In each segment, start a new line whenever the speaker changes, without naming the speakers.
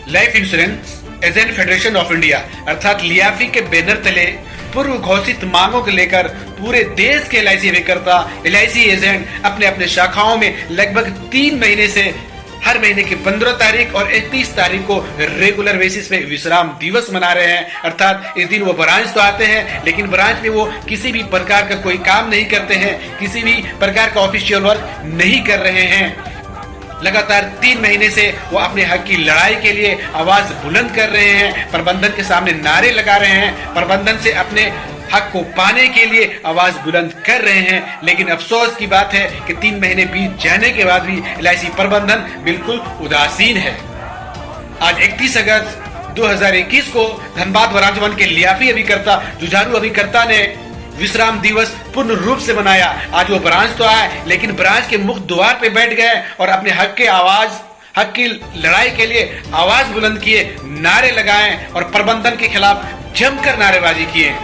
Life insurance agent federation of India अर्थात लियाफी के banner तले पूर्व घोषित मांगों को लेकर पूरे देश के LIC अभिकर्ता LIC एजेंट अपने अपने शाखाओं में लगभग 3 महीने से हर महीने की 15 तारीख और 31 तारीख को रेगुलर बेसिस पे विश्राम दिवस मना रहे हैं। अर्थात इस दिन वो ब्रांच तो आते हैं, लेकिन ब्रांच में वो किसी भी प्रकार का कोई काम नहीं करते हैं, किसी भी प्रकार का ऑफिशियल वर्क नहीं कर रहे हैं। लगातार 3 महीने से वो अपने हक की लड़ाई के लिए आवाज बुलंद कर रहे हैं, प्रबंधन के सामने नारे लगा रहे हैं, प्रबंधन से अपने हक को पाने के लिए आवाज बुलंद कर रहे हैं। लेकिन अफसोस की बात है कि 3 महीने बीत जाने के बाद भी LIC प्रबंधन बिल्कुल उदासीन है। आज 31 अगस्त 2021 को धनबाद ब्रांच 1 के लियाफी अभिकर्ता जुझारू अभिकर्ता ने विश्राम दिवस पूर्ण रूप से मनाया। आज वो ब्रांच तो आए, लेकिन ब्रांच के मुख्य द्वार पे बैठ गए और अपने हक की लड़ाई के लिए आवाज बुलंद किए, नारे लगाए और प्रबंधन के खिलाफ जमकर नारेबाजी किए।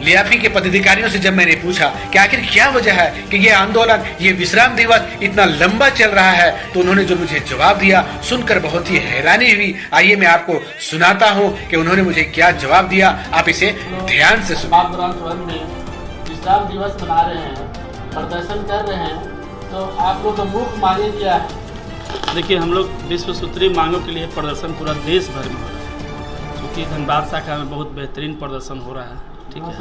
लियाफी के पदाधिकारियों से जब मैंने पूछा कि आखिर क्या वजह है कि ये आंदोलन, ये विश्राम दिवस इतना लंबा चल रहा है, तो उन्होंने जो मुझे जवाब दिया सुनकर बहुत ही हैरानी हुई। आइए मैं आपको सुनाता हूँ कि उन्होंने मुझे क्या जवाब दिया, आप इसे ध्यान से सुनिए।
विश्राम दिवस मना रहे हैं, प्रदर्शन कर रहे हैं, तो आप लोग मुख्य मांगे क्या है?
देखिए, हम लोग विश्व सूत्री मांगों के लिए प्रदर्शन पूरा देश भर में हो रहा है, क्योंकि धनबाद शाखा में बहुत बेहतरीन प्रदर्शन हो रहा है, ठीक है,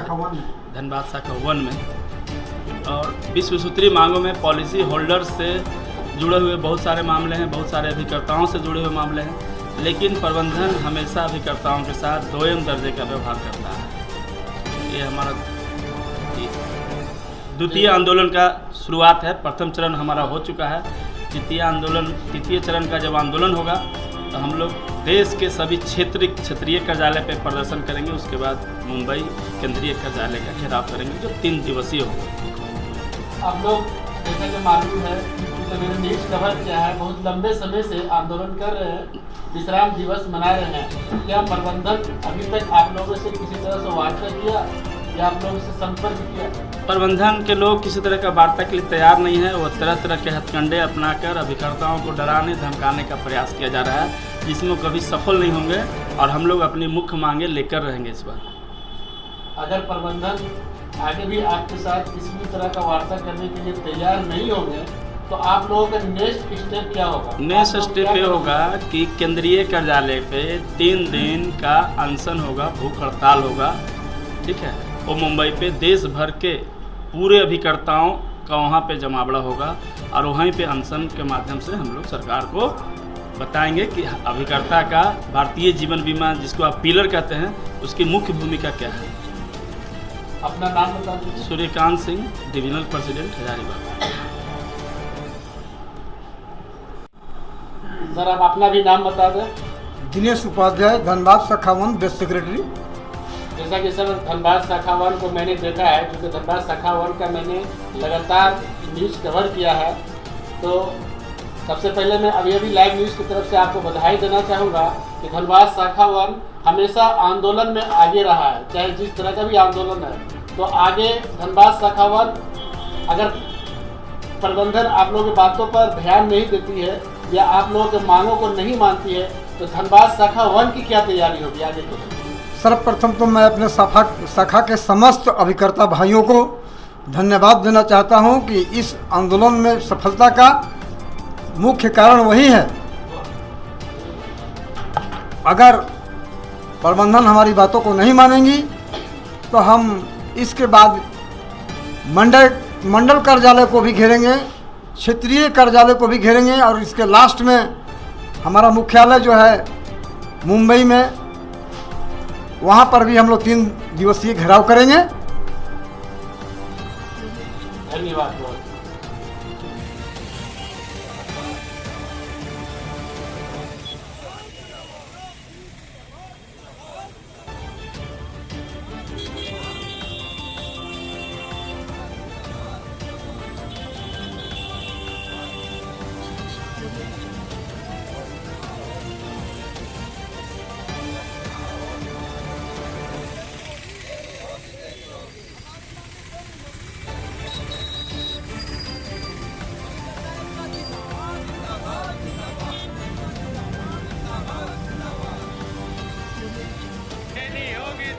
धनबाद शाखा 1 में। और विश्व सूत्री मांगों में पॉलिसी होल्डर से जुड़े हुए बहुत सारे मामले हैं, बहुत सारे अभिकर्ताओं से जुड़े हुए मामले हैं, लेकिन प्रबंधन हमेशा अभिकर्ताओं के साथ दोयम दर्जे का व्यवहार करता है। ये हमारा द्वितीय आंदोलन का शुरुआत है। प्रथम चरण हमारा हो चुका है। तृतीय चरण का जब आंदोलन होगा तो हम लोग देश के सभी क्षेत्रीय कार्यालय पे प्रदर्शन करेंगे। उसके बाद मुंबई केंद्रीय कार्यालय का घेराव करेंगे, जो 3 दिवसीय होगा।
आप लोग जैसा कि मालूम है, तो मैंने न्यूज़ कवर किया है, बहुत लंबे समय से आंदोलन कर रहे हैं, विश्राम दिवस मना रहे हैं। क्या प्रबंधन अभी तक आप लोगों से किसी तरह से वार्ता किया या आप लोगों से संपर्क किया?
प्रबंधन के लोग किसी तरह का वार्ता के लिए तैयार नहीं है। वो तरह तरह के हथकंडे अपनाकर अभिकर्ताओं को डराने धमकाने का प्रयास किया जा रहा है, जिसमें वो कभी सफल नहीं होंगे और हम लोग अपनी मुख्य मांगे लेकर रहेंगे इस बार।
अगर प्रबंधन आगे भी आपके साथ किसी भी तरह का वार्ता करने के लिए तैयार नहीं होंगे, तो आप लोगों का नेक्स्ट स्टेप क्या होगा?
नेक्स्ट स्टेप ये होगा कि केंद्रीय कार्यालय पे 3 दिन का अनशन होगा, भूख हड़ताल होगा, ठीक है। वो मुंबई पे देश भर के पूरे अभिकर्ताओं का वहाँ पे जमावड़ा होगा और वहीं पे अनशन के माध्यम से हम लोग सरकार को बताएंगे कि अभिकर्ता का भारतीय जीवन बीमा, जिसको आप पिलर कहते हैं, उसकी मुख्य भूमिका क्या है।
अपना नाम बता दीजिए।
Suryakant Singh, divisional president, Hazaribagh.
Sir, आप अपना भी नाम बता दें।
दिनेश उपाध्याय, धनबाद शाखा 1 बेस्ट सेक्रेटरी।
जैसा कि सर, धनबाद शाखा 1 को मैंने देखा है, क्योंकि धनबाद शाखा 1 का मैंने लगातार न्यूज़ कवर किया है, तो सबसे पहले मैं अभी लाइव न्यूज़ की तरफ से आपको बधाई देना चाहूँगा कि धनबाद शाखा 1 हमेशा आंदोलन में आगे रहा है, चाहे जिस तरह का भी आंदोलन है। तो आगे धनबाद शाखा 1 अगर प्रबंधन आप लोगों की बातों पर ध्यान नहीं देती है या आप लोगों के मांगों को नहीं मानती है, तो धनबाद शाखा 1 की क्या तैयारी होगी आगे को?
सर्वप्रथम तो मैं अपने शाखा के समस्त अभिकर्ता भाइयों को धन्यवाद देना चाहता हूं कि इस आंदोलन में सफलता का मुख्य कारण वही है। अगर प्रबंधन हमारी बातों को नहीं मानेंगी तो हम इसके बाद मंडल कार्यालय को भी घेरेंगे, क्षेत्रीय कार्यालय को भी घेरेंगे और इसके लास्ट में हमारा मुख्यालय जो है मुंबई में, वहाँ पर भी हम लोग 3 दिवसीय घेराव करेंगे।
धन्यवाद।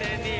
धनी